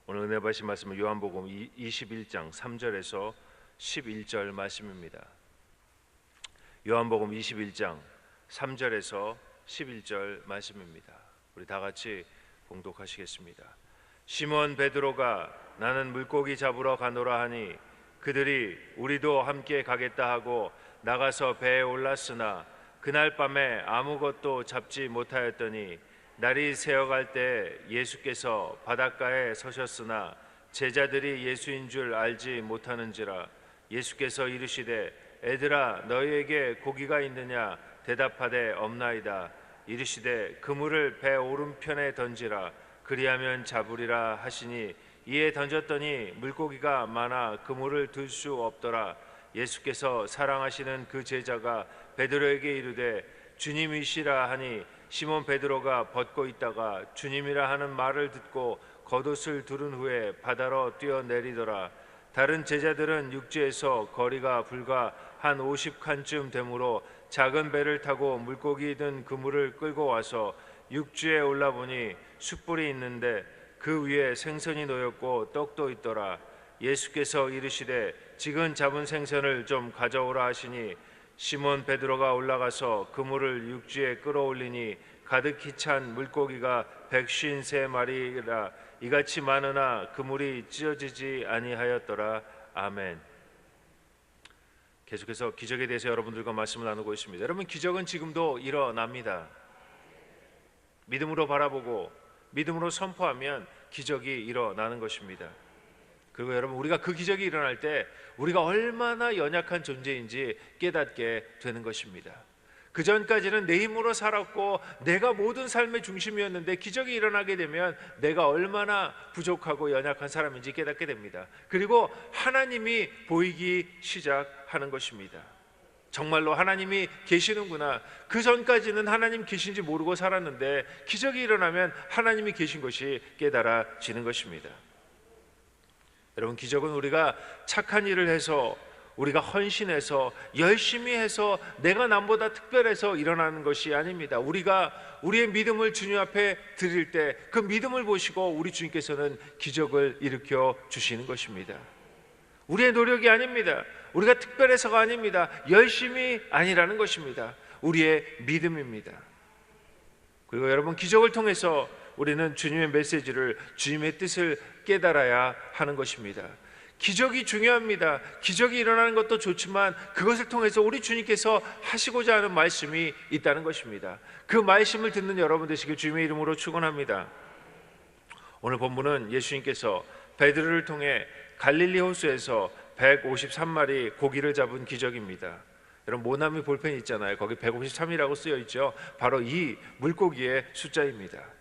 오늘 은혜 받으신 말씀은 요한복음 21장 3절에서 11절 말씀입니다. 요한복음 21장 3절에서 11절 말씀입니다. 우리 다 같이 봉독하시겠습니다. 시몬 베드로가 나는 물고기 잡으러 가노라 하니 그들이 우리도 함께 가겠다 하고 나가서 배에 올랐으나 그날 밤에 아무것도 잡지 못하였더니 날이 새어갈 때 예수께서 바닷가에 서셨으나 제자들이 예수인 줄 알지 못하는지라. 예수께서 이르시되 애들아 너희에게 고기가 있느냐 대답하되 없나이다. 이르시되 그물을 배 오른편에 던지라 그리하면 잡으리라 하시니 이에 던졌더니 물고기가 많아 그물을 들 수 없더라. 예수께서 사랑하시는 그 제자가 베드로에게 이르되 주님이시라 하니 시몬 베드로가 벗고 있다가 주님이라 하는 말을 듣고 겉옷을 두른 후에 바다로 뛰어내리더라. 다른 제자들은 육지에서 거리가 불과 한 50칸쯤 되므로 작은 배를 타고 물고기 든 그물을 끌고 와서 육지에 올라보니 숯불이 있는데 그 위에 생선이 놓였고 떡도 있더라. 예수께서 이르시되 지금 잡은 생선을 좀 가져오라 하시니 시몬 베드로가 올라가서 그물을 육지에 끌어올리니 가득히 찬 물고기가 153마리라. 이같이 많으나 그물이 찢어지지 아니하였더라. 아멘. 계속해서 기적에 대해서 여러분들과 말씀을 나누고 있습니다. 여러분, 기적은 지금도 일어납니다. 믿음으로 바라보고 믿음으로 선포하면 기적이 일어나는 것입니다. 그리고 여러분, 우리가 그 기적이 일어날 때 우리가 얼마나 연약한 존재인지 깨닫게 되는 것입니다. 그 전까지는 내 힘으로 살았고 내가 모든 삶의 중심이었는데 기적이 일어나게 되면 내가 얼마나 부족하고 연약한 사람인지 깨닫게 됩니다. 그리고 하나님이 보이기 시작하는 것입니다. 정말로 하나님이 계시는구나. 그 전까지는 하나님 계신지 모르고 살았는데 기적이 일어나면 하나님이 계신 것이 깨달아지는 것입니다. 여러분, 기적은 우리가 착한 일을 해서, 우리가 헌신해서, 열심히 해서, 내가 남보다 특별해서 일어나는 것이 아닙니다. 우리가 우리의 믿음을 주님 앞에 드릴 때 그 믿음을 보시고 우리 주님께서는 기적을 일으켜 주시는 것입니다. 우리의 노력이 아닙니다. 우리가 특별해서가 아닙니다. 열심이 아니라는 것입니다. 우리의 믿음입니다. 그리고 여러분, 기적을 통해서 우리는 주님의 메시지를, 주님의 뜻을 깨달아야 하는 것입니다. 기적이 중요합니다. 기적이 일어나는 것도 좋지만 그것을 통해서 우리 주님께서 하시고자 하는 말씀이 있다는 것입니다. 그 말씀을 듣는 여러분 되시길 주님의 이름으로 축원합니다. 오늘 본문은 예수님께서 베드로를 통해 갈릴리 호수에서 153마리 고기를 잡은 기적입니다. 여러분, 모나미 볼펜 있잖아요. 거기 153이라고 쓰여 있죠. 바로 이 물고기의 숫자입니다.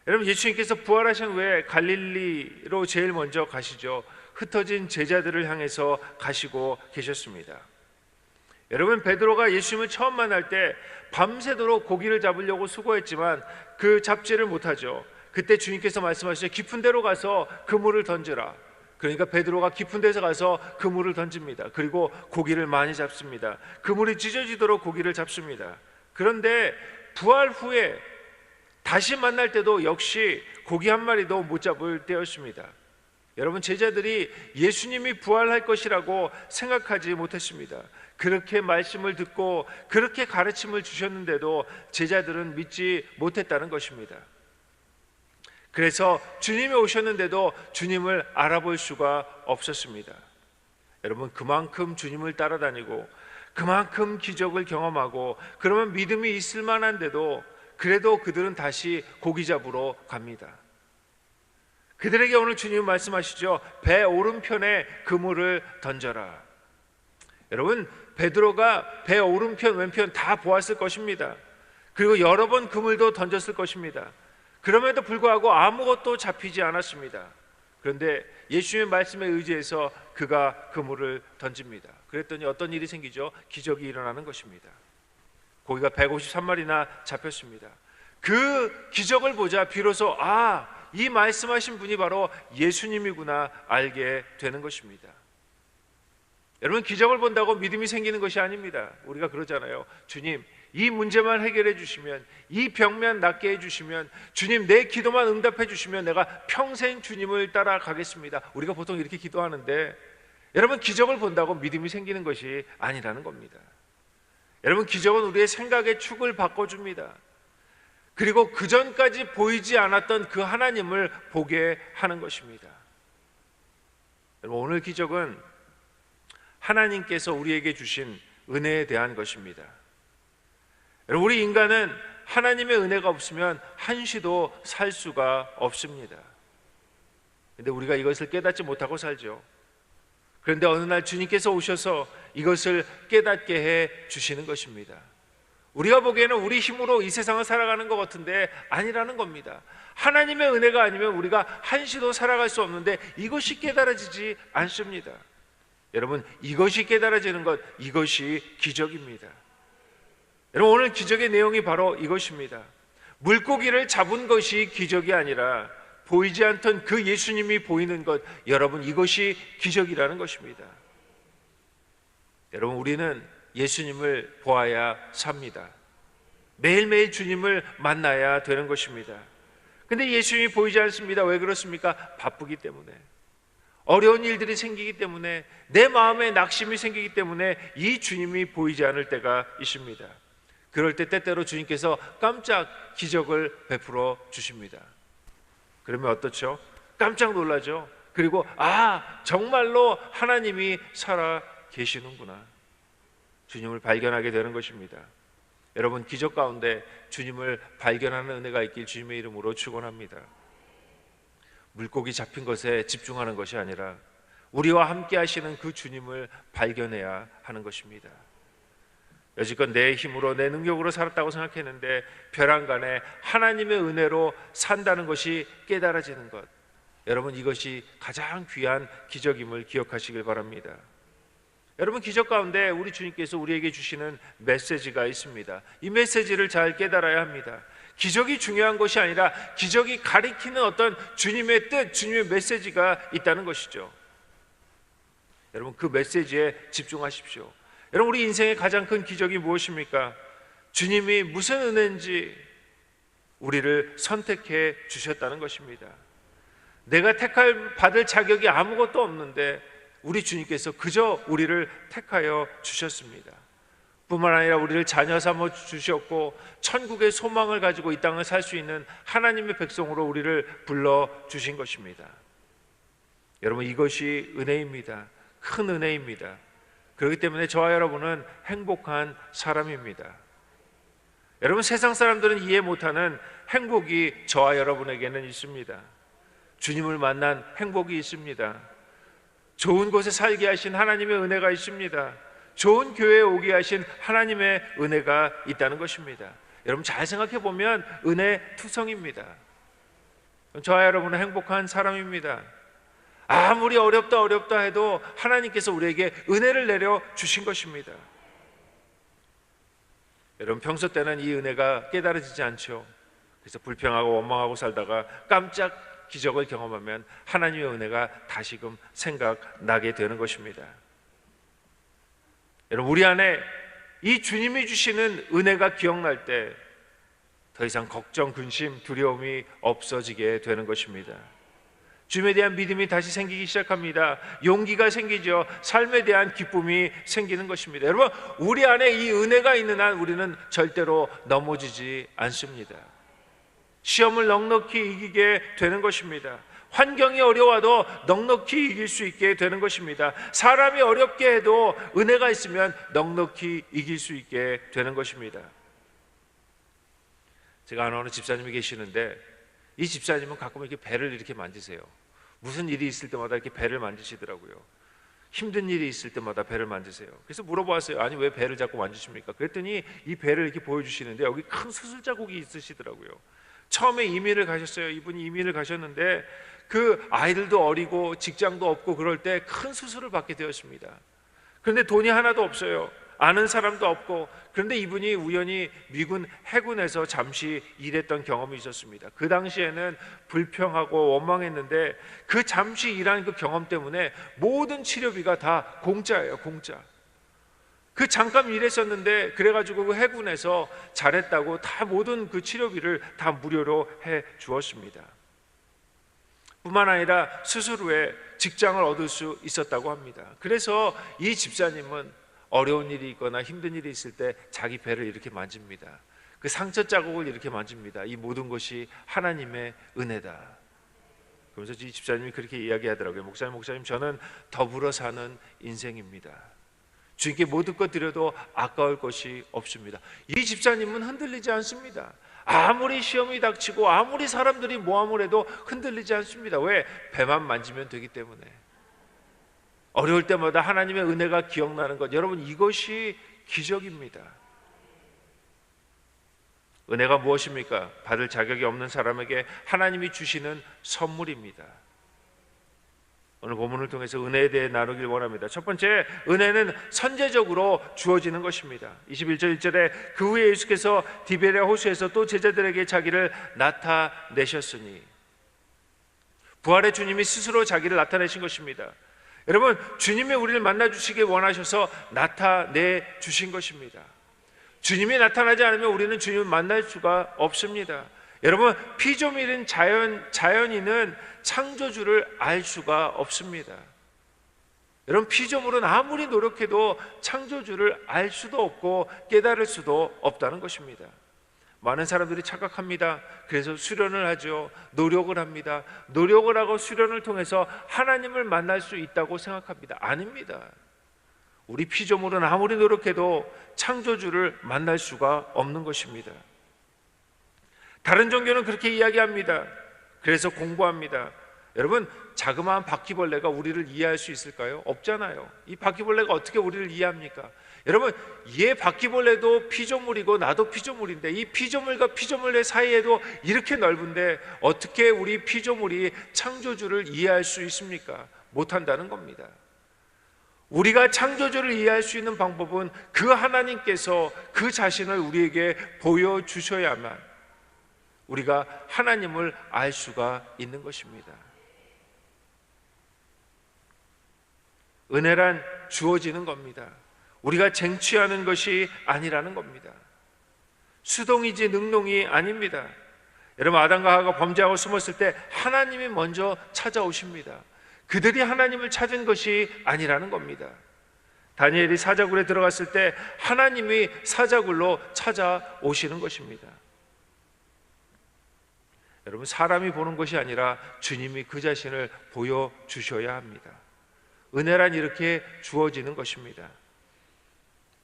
여러분, 예수님께서 부활하신 후에 갈릴리로 제일 먼저 가시죠. 흩어진 제자들을 향해서 가시고 계셨습니다. 여러분, 베드로가 예수님을 처음 만날 때 밤새도록 고기를 잡으려고 수고했지만 그 잡지를 못하죠. 그때 주님께서 말씀하시죠. 깊은 데로 가서 그물을 던져라. 그러니까 베드로가 깊은 데서 가서 그물을 던집니다. 그리고 고기를 많이 잡습니다. 그물이 찢어지도록 고기를 잡습니다. 그런데 부활 후에 다시 만날 때도 역시 고기 한 마리도 못 잡을 때였습니다. 여러분, 제자들이 예수님이 부활할 것이라고 생각하지 못했습니다. 그렇게 말씀을 듣고 그렇게 가르침을 주셨는데도 제자들은 믿지 못했다는 것입니다. 그래서 주님이 오셨는데도 주님을 알아볼 수가 없었습니다. 여러분, 그만큼 주님을 따라다니고 그만큼 기적을 경험하고 그러면 믿음이 있을 만한데도 그래도 그들은 다시 고기 잡으러 갑니다. 그들에게 오늘 주님 말씀하시죠. 배 오른편에 그물을 던져라. 여러분, 베드로가 배 오른편 왼편 다 보았을 것입니다. 그리고 여러 번 그물도 던졌을 것입니다. 그럼에도 불구하고 아무것도 잡히지 않았습니다. 그런데 예수님의 말씀에 의지해서 그가 그물을 던집니다. 그랬더니 어떤 일이 생기죠? 기적이 일어나는 것입니다. 고기가 153마리나 잡혔습니다. 그 기적을 보자 비로소 이 말씀하신 분이 바로 예수님이구나 알게 되는 것입니다. 여러분, 기적을 본다고 믿음이 생기는 것이 아닙니다. 우리가 그러잖아요. 주님, 이 문제만 해결해 주시면, 이 병만 낫게 해 주시면, 주님 내 기도만 응답해 주시면 내가 평생 주님을 따라가겠습니다. 우리가 보통 이렇게 기도하는데, 여러분 기적을 본다고 믿음이 생기는 것이 아니라는 겁니다. 여러분 기적은 우리의 생각의 축을 바꿔줍니다. 그리고 그 전까지 보이지 않았던 그 하나님을 보게 하는 것입니다. 여러분 오늘 기적은 하나님께서 우리에게 주신 은혜에 대한 것입니다. 여러분 우리 인간은 하나님의 은혜가 없으면 한시도 살 수가 없습니다. 그런데 우리가 이것을 깨닫지 못하고 살죠. 그런데 어느 날 주님께서 오셔서 이것을 깨닫게 해 주시는 것입니다. 우리가 보기에는 우리 힘으로 이 세상을 살아가는 것 같은데 아니라는 겁니다. 하나님의 은혜가 아니면 우리가 한시도 살아갈 수 없는데 이것이 깨달아지지 않습니다. 여러분 이것이 깨달아지는 것, 이것이 기적입니다. 여러분 오늘 기적의 내용이 바로 이것입니다. 물고기를 잡은 것이 기적이 아니라 보이지 않던 그 예수님이 보이는 것, 여러분 이것이 기적이라는 것입니다. 여러분 우리는 예수님을 보아야 삽니다. 매일매일 주님을 만나야 되는 것입니다. 근데 예수님이 보이지 않습니다. 왜 그렇습니까? 바쁘기 때문에, 어려운 일들이 생기기 때문에, 내 마음에 낙심이 생기기 때문에 이 주님이 보이지 않을 때가 있습니다. 그럴 때 때때로 주님께서 깜짝 기적을 베풀어 주십니다. 그러면 어떻죠? 깜짝 놀라죠. 그리고 정말로 하나님이 살아 계시는구나, 주님을 발견하게 되는 것입니다. 여러분 기적 가운데 주님을 발견하는 은혜가 있길 주님의 이름으로 축원합니다. 물고기 잡힌 것에 집중하는 것이 아니라 우리와 함께 하시는 그 주님을 발견해야 하는 것입니다. 여지껏 내 힘으로 내 능력으로 살았다고 생각했는데 벼랑간에 하나님의 은혜로 산다는 것이 깨달아지는 것, 여러분 이것이 가장 귀한 기적임을 기억하시길 바랍니다. 여러분 기적 가운데 우리 주님께서 우리에게 주시는 메시지가 있습니다. 이 메시지를 잘 깨달아야 합니다. 기적이 중요한 것이 아니라 기적이 가리키는 어떤 주님의 뜻, 주님의 메시지가 있다는 것이죠. 여러분 그 메시지에 집중하십시오. 여러분 우리 인생의 가장 큰 기적이 무엇입니까? 주님이 무슨 은혜인지 우리를 선택해 주셨다는 것입니다. 내가 받을 자격이 아무것도 없는데 우리 주님께서 그저 우리를 택하여 주셨습니다. 뿐만 아니라 우리를 자녀 삼아 주셨고 천국의 소망을 가지고 이 땅을 살 수 있는 하나님의 백성으로 우리를 불러 주신 것입니다. 여러분 이것이 은혜입니다. 큰 은혜입니다. 그렇기 때문에 저와 여러분은 행복한 사람입니다. 여러분 세상 사람들은 이해 못하는 행복이 저와 여러분에게는 있습니다. 주님을 만난 행복이 있습니다. 좋은 곳에 살게 하신 하나님의 은혜가 있습니다. 좋은 교회에 오게 하신 하나님의 은혜가 있다는 것입니다. 여러분 잘 생각해 보면 은혜 투성입니다. 저와 여러분은 행복한 사람입니다. 아무리 어렵다 해도 하나님께서 우리에게 은혜를 내려 주신 것입니다. 여러분 평소 때는 이 은혜가 깨달아지지 않죠. 그래서 불평하고 원망하고 살다가 깜짝 기적을 경험하면 하나님의 은혜가 다시금 생각나게 되는 것입니다. 여러분 우리 안에 이 주님이 주시는 은혜가 기억날 때 더 이상 걱정, 근심, 두려움이 없어지게 되는 것입니다. 주님에 대한 믿음이 다시 생기기 시작합니다. 용기가 생기죠. 삶에 대한 기쁨이 생기는 것입니다. 여러분 우리 안에 이 은혜가 있는 한 우리는 절대로 넘어지지 않습니다. 시험을 넉넉히 이기게 되는 것입니다. 환경이 어려워도 넉넉히 이길 수 있게 되는 것입니다. 사람이 어렵게 해도 은혜가 있으면 넉넉히 이길 수 있게 되는 것입니다. 제가 아는 어느 집사님이 계시는데 이 집사님은 가끔 이렇게 배를 이렇게 만지세요. 무슨 일이 있을 때마다 이렇게 배를 만지시더라고요. 힘든 일이 있을 때마다 배를 만지세요. 그래서 물어보았어요. 아니 왜 배를 자꾸 만지십니까? 그랬더니 이 배를 이렇게 보여주시는데 여기 큰 수술 자국이 있으시더라고요. 처음에 이민을 가셨어요. 이분이 이민을 가셨는데 그 아이들도 어리고 직장도 없고 그럴 때 큰 수술을 받게 되었습니다. 그런데 돈이 하나도 없어요. 아는 사람도 없고. 그런데 이분이 우연히 미군 해군에서 잠시 일했던 경험이 있었습니다. 그 당시에는 불평하고 원망했는데 그 잠시 일한 그 경험 때문에 모든 치료비가 다 공짜예요. 공짜. 그 잠깐 일했었는데 그래가지고 그 해군에서 잘했다고 다 모든 그 치료비를 다 무료로 해 주었습니다. 뿐만 아니라 수술 후에 직장을 얻을 수 있었다고 합니다. 그래서 이 집사님은 어려운 일이 있거나 힘든 일이 있을 때 자기 배를 이렇게 만집니다. 그 상처 자국을 이렇게 만집니다. 이 모든 것이 하나님의 은혜다. 그러면서 이 집사님이 그렇게 이야기하더라고요. 목사님 저는 더불어 사는 인생입니다. 주님께 모든 것 드려도 아까울 것이 없습니다. 이 집사님은 흔들리지 않습니다. 아무리 시험이 닥치고 아무리 사람들이 모함을 해도 흔들리지 않습니다. 왜? 배만 만지면 되기 때문에. 어려울 때마다 하나님의 은혜가 기억나는 것, 여러분 이것이 기적입니다. 은혜가 무엇입니까? 받을 자격이 없는 사람에게 하나님이 주시는 선물입니다. 오늘 본문을 통해서 은혜에 대해 나누길 원합니다. 첫 번째, 은혜는 선제적으로 주어지는 것입니다. 21절 1절에 그 후에 예수께서 디베랴 호수에서 또 제자들에게 자기를 나타내셨으니, 부활의 주님이 스스로 자기를 나타내신 것입니다. 여러분, 주님이 우리를 만나주시길 원하셔서 나타내 주신 것입니다. 주님이 나타나지 않으면 우리는 주님을 만날 수가 없습니다. 여러분, 피조물인 자연인은 창조주를 알 수가 없습니다. 여러분, 피조물은 아무리 노력해도 창조주를 알 수도 없고 깨달을 수도 없다는 것입니다. 많은 사람들이 착각합니다. 그래서 수련을 하죠. 노력을 합니다. 노력을 하고 수련을 통해서 하나님을 만날 수 있다고 생각합니다. 아닙니다. 우리 피조물은 아무리 노력해도 창조주를 만날 수가 없는 것입니다. 다른 종교는 그렇게 이야기합니다. 그래서 공부합니다. 여러분, 자그마한 바퀴벌레가 우리를 이해할 수 있을까요? 없잖아요. 이 바퀴벌레가 어떻게 우리를 이해합니까? 여러분, 얘 바퀴벌레도 피조물이고 나도 피조물인데 이 피조물과 피조물 사이에도 이렇게 넓은데 어떻게 우리 피조물이 창조주를 이해할 수 있습니까? 못한다는 겁니다. 우리가 창조주를 이해할 수 있는 방법은 그 하나님께서 그 자신을 우리에게 보여주셔야만 우리가 하나님을 알 수가 있는 것입니다. 은혜란 주어지는 겁니다. 우리가 쟁취하는 것이 아니라는 겁니다. 수동이지 능동이 아닙니다. 여러분, 아담과 하와가 범죄하고 숨었을 때 하나님이 먼저 찾아오십니다. 그들이 하나님을 찾은 것이 아니라는 겁니다. 다니엘이 사자굴에 들어갔을 때 하나님이 사자굴로 찾아오시는 것입니다. 여러분, 사람이 보는 것이 아니라 주님이 그 자신을 보여주셔야 합니다. 은혜란 이렇게 주어지는 것입니다.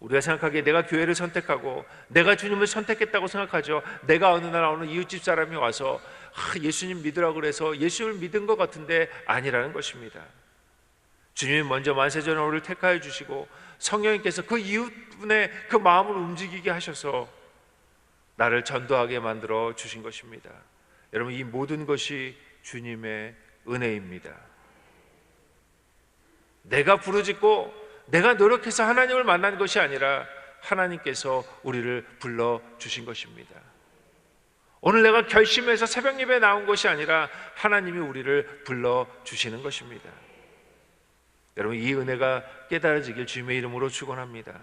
우리가 생각하기에 내가 교회를 선택하고 내가 주님을 선택했다고 생각하죠. 내가 어느 날 어느 이웃집 사람이 와서 예수님 믿으라고 그래서 예수를 믿은 것 같은데 아니라는 것입니다. 주님이 먼저 만세전에 우리를 택하여 주시고 성령님께서 그 이웃분의 그 마음을 움직이게 하셔서 나를 전도하게 만들어 주신 것입니다. 여러분, 이 모든 것이 주님의 은혜입니다. 내가 부르짖고 내가 노력해서 하나님을 만난 것이 아니라 하나님께서 우리를 불러주신 것입니다. 오늘 내가 결심해서 새벽 예배에 나온 것이 아니라 하나님이 우리를 불러주시는 것입니다. 여러분, 이 은혜가 깨달아지길 주님의 이름으로 축원합니다.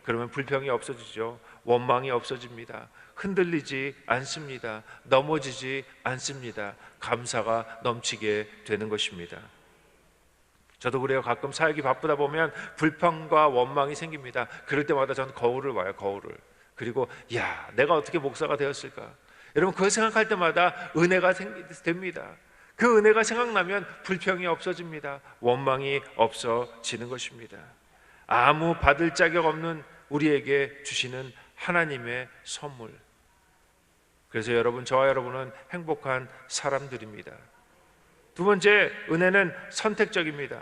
그러면 불평이 없어지죠. 원망이 없어집니다. 흔들리지 않습니다. 넘어지지 않습니다. 감사가 넘치게 되는 것입니다. 저도 그래요. 가끔 사역이 바쁘다 보면 불평과 원망이 생깁니다. 그럴 때마다 저는 거울을 봐요. 거울을. 그리고 야, 내가 어떻게 목사가 되었을까? 여러분, 그거 생각할 때마다 은혜가 됩니다. 그 은혜가 생각나면 불평이 없어집니다. 원망이 없어지는 것입니다. 아무 받을 자격 없는 우리에게 주시는 하나님의 선물. 그래서 여러분, 저와 여러분은 행복한 사람들입니다. 두 번째, 은혜는 선택적입니다.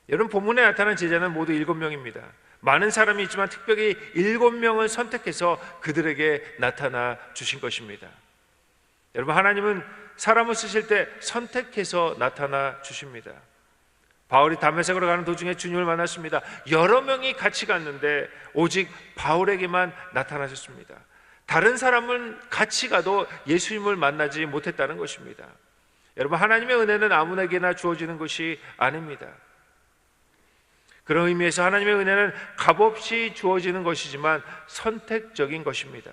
여러분, 본문에 나타난 제자는 모두 7명입니다. 많은 사람이 있지만 특별히 7명을 선택해서 그들에게 나타나 주신 것입니다. 여러분, 하나님은 사람을 쓰실 때 선택해서 나타나 주십니다. 바울이 다메섹으로 가는 도중에 주님을 만났습니다. 여러 명이 같이 갔는데 오직 바울에게만 나타나셨습니다. 다른 사람은 같이 가도 예수님을 만나지 못했다는 것입니다. 여러분, 하나님의 은혜는 아무에게나 주어지는 것이 아닙니다. 그런 의미에서 하나님의 은혜는 값없이 주어지는 것이지만 선택적인 것입니다.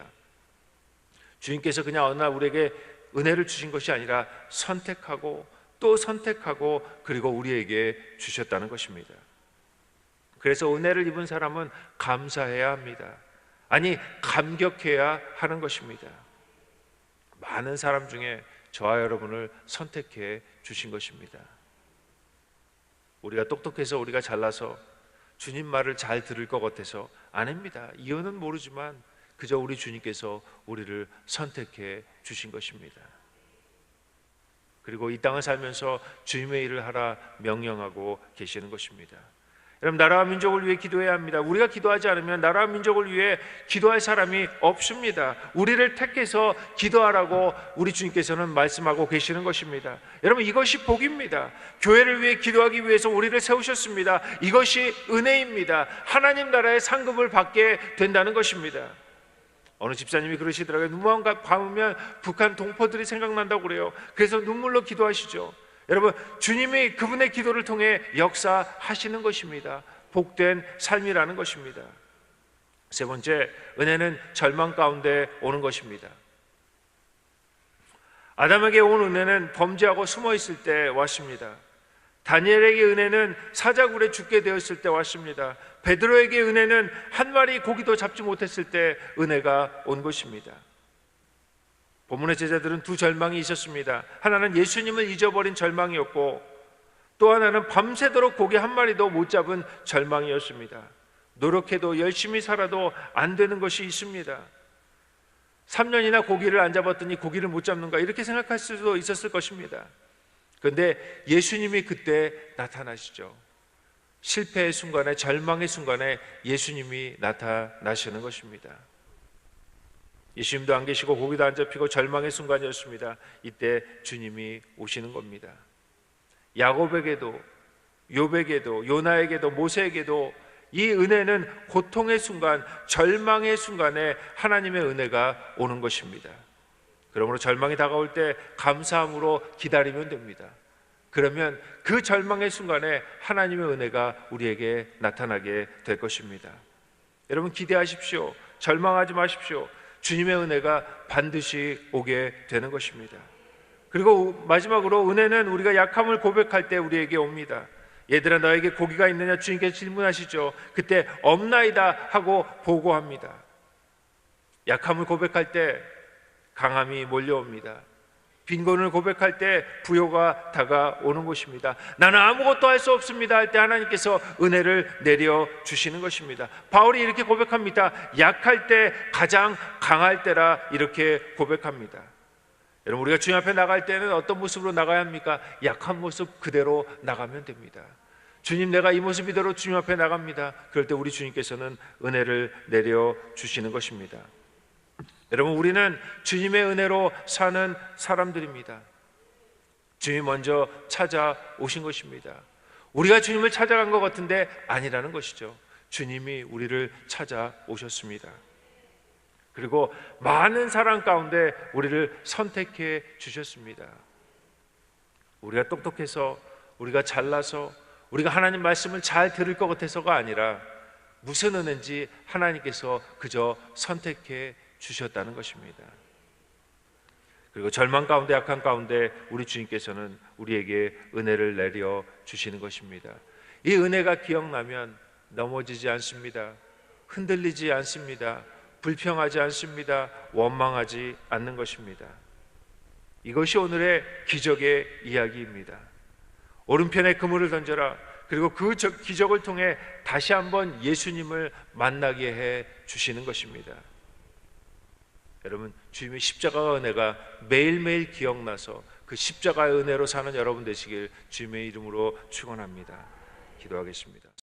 주님께서 그냥 어느 날 우리에게 은혜를 주신 것이 아니라 선택하고 또 선택하고 그리고 우리에게 주셨다는 것입니다. 그래서 은혜를 입은 사람은 감사해야 합니다. 아니, 감격해야 하는 것입니다. 많은 사람 중에 저와 여러분을 선택해 주신 것입니다. 우리가 똑똑해서, 우리가 잘나서, 주님 말을 잘 들을 것 같아서 아닙니다. 이유는 모르지만 그저 우리 주님께서 우리를 선택해 주신 것입니다. 그리고 이 땅을 살면서 주님의 일을 하라 명령하고 계시는 것입니다. 여러분, 나라와 민족을 위해 기도해야 합니다. 우리가 기도하지 않으면 나라와 민족을 위해 기도할 사람이 없습니다. 우리를 택해서 기도하라고 우리 주님께서는 말씀하고 계시는 것입니다. 여러분, 이것이 복입니다. 교회를 위해 기도하기 위해서 우리를 세우셨습니다. 이것이 은혜입니다. 하나님 나라의 상급을 받게 된다는 것입니다. 어느 집사님이 그러시더라고요. 눈만 감으면 북한 동포들이 생각난다고 그래요. 그래서 눈물로 기도하시죠. 여러분, 주님이 그분의 기도를 통해 역사하시는 것입니다. 복된 삶이라는 것입니다. 세 번째, 은혜는 절망 가운데 오는 것입니다. 아담에게 온 은혜는 범죄하고 숨어 있을 때 왔습니다. 다니엘에게 은혜는 사자굴에 죽게 되었을 때 왔습니다. 베드로에게 은혜는 한 마리 고기도 잡지 못했을 때 은혜가 온 것입니다. 본문의 제자들은 두 절망이 있었습니다. 하나는 예수님을 잊어버린 절망이었고, 또 하나는 밤새도록 고기 한 마리도 못 잡은 절망이었습니다. 노력해도 열심히 살아도 안 되는 것이 있습니다. 3년이나 고기를 안 잡았더니 고기를 못 잡는가, 이렇게 생각할 수도 있었을 것입니다. 그런데 예수님이 그때 나타나시죠. 실패의 순간에, 절망의 순간에 예수님이 나타나시는 것입니다. 예수님도 안 계시고 고기도 안 잡히고 절망의 순간이었습니다. 이때 주님이 오시는 겁니다. 야곱에게도, 욥에게도, 요나에게도, 모세에게도 이 은혜는 고통의 순간, 절망의 순간에 하나님의 은혜가 오는 것입니다. 그러므로 절망이 다가올 때 감사함으로 기다리면 됩니다. 그러면 그 절망의 순간에 하나님의 은혜가 우리에게 나타나게 될 것입니다. 여러분, 기대하십시오. 절망하지 마십시오. 주님의 은혜가 반드시 오게 되는 것입니다. 그리고 마지막으로, 은혜는 우리가 약함을 고백할 때 우리에게 옵니다. 얘들아, 너에게 고기가 있느냐? 주님께서 질문하시죠. 그때 없나이다 하고 보고합니다. 약함을 고백할 때 강함이 몰려옵니다. 빈곤을 고백할 때 부요가 다가오는 것입니다. 나는 아무것도 할 수 없습니다 할 때 하나님께서 은혜를 내려주시는 것입니다. 바울이 이렇게 고백합니다. 약할 때 가장 강할 때라, 이렇게 고백합니다. 여러분, 우리가 주님 앞에 나갈 때는 어떤 모습으로 나가야 합니까? 약한 모습 그대로 나가면 됩니다. 주님, 내가 이 모습 이대로 주님 앞에 나갑니다. 그럴 때 우리 주님께서는 은혜를 내려주시는 것입니다. 여러분, 우리는 주님의 은혜로 사는 사람들입니다. 주님이 먼저 찾아오신 것입니다. 우리가 주님을 찾아간 것 같은데 아니라는 것이죠. 주님이 우리를 찾아오셨습니다. 그리고 많은 사랑 가운데 우리를 선택해 주셨습니다. 우리가 똑똑해서, 우리가 잘나서, 우리가 하나님 말씀을 잘 들을 것 같아서가 아니라 무슨 은혜인지 하나님께서 그저 선택해 주셨다는 것입니다. 그리고 절망 가운데, 약한 가운데 우리 주님께서는 우리에게 은혜를 내려 주시는 것입니다. 이 은혜가 기억나면 넘어지지 않습니다. 흔들리지 않습니다. 불평하지 않습니다. 원망하지 않는 것입니다. 이것이 오늘의 기적의 이야기입니다. 오른편에 그물을 던져라. 그리고 그 기적을 통해 다시 한번 예수님을 만나게 해 주시는 것입니다. 여러분, 주님의 십자가 은혜가 매일매일 기억나서 그 십자가의 은혜로 사는 여러분 되시길 주님의 이름으로 축원합니다. 기도하겠습니다.